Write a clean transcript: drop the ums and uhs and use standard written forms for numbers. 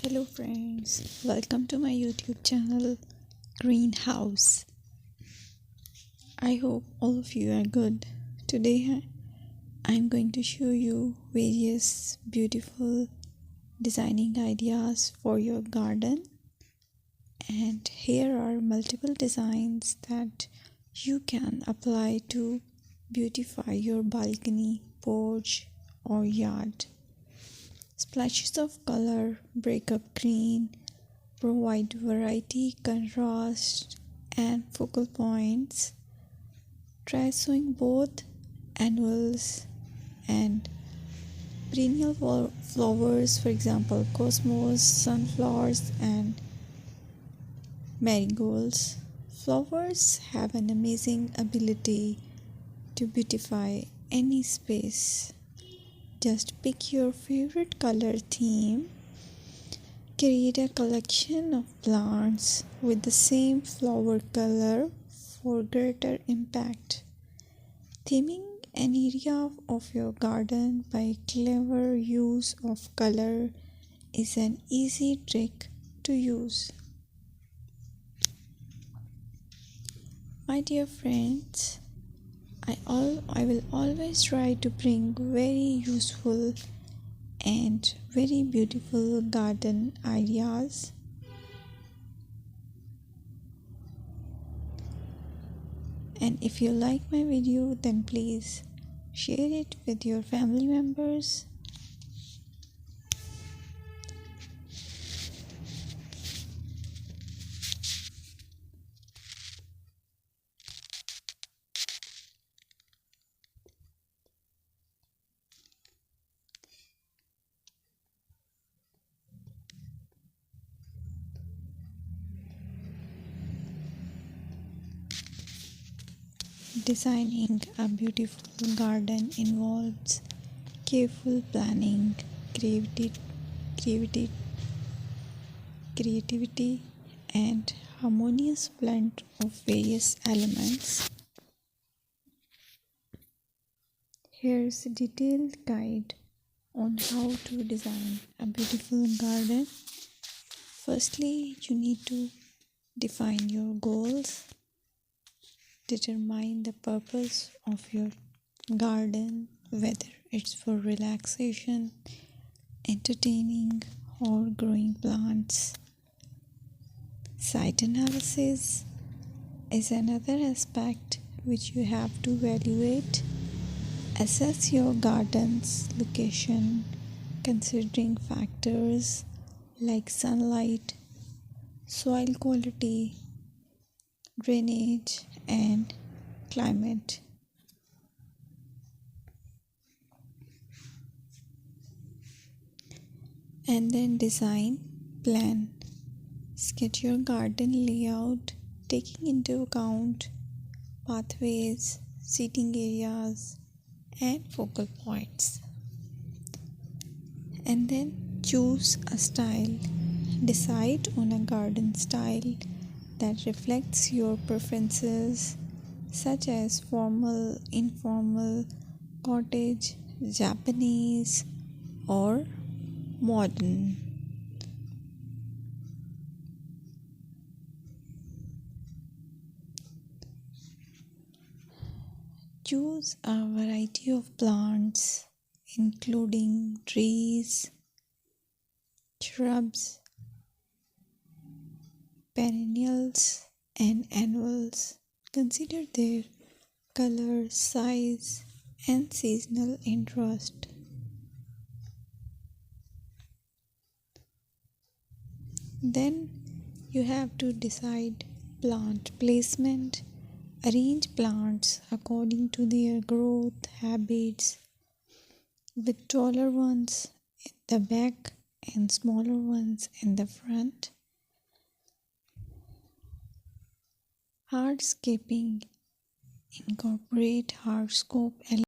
Hello friends, welcome to my YouTube channel Greenhouse. I hope all of you are good. Today I'm going to show you various beautiful designing ideas for your garden, and here are multiple designs that you can apply to beautify your balcony, porch or yard. Splashes of color break up green, provide variety, contrast, and focal points. Try sowing both annuals and perennial flowers, for example, cosmos, sunflowers, and marigolds. Flowers have an amazing ability to beautify any space. Just pick your favorite color theme. Create a collection of plants with the same flower color for greater impact. Theming an area of your garden by clever use of color is an easy trick to use. My dear friends, I will always try to bring very useful and very beautiful garden ideas. And if you like my video, then please share it with your family members. Designing a beautiful garden involves careful planning, creativity, and harmonious blend of various elements. Here's a detailed guide on how to design a beautiful garden. Firstly, you need to define your goals. Determine the purpose of your garden, whether it's for relaxation, entertaining, or growing plants. Site analysis is another aspect which you have to evaluate. Assess your garden's location, considering factors like sunlight, soil quality, drainage, and climate. And then design plan. Sketch your garden layout, taking into account pathways, seating areas, and focal points. And then choose a style. Decide on a garden style that reflects your preferences, such as formal, informal, cottage, Japanese, or modern. Choose a variety of plants, including trees, shrubs, perennials, and annuals. Consider their color, size, and seasonal interest. Then you have to decide plant placement. Arrange plants according to their growth habits, with taller ones in the back and smaller ones in the front. Hardscaping. Incorporate hardscape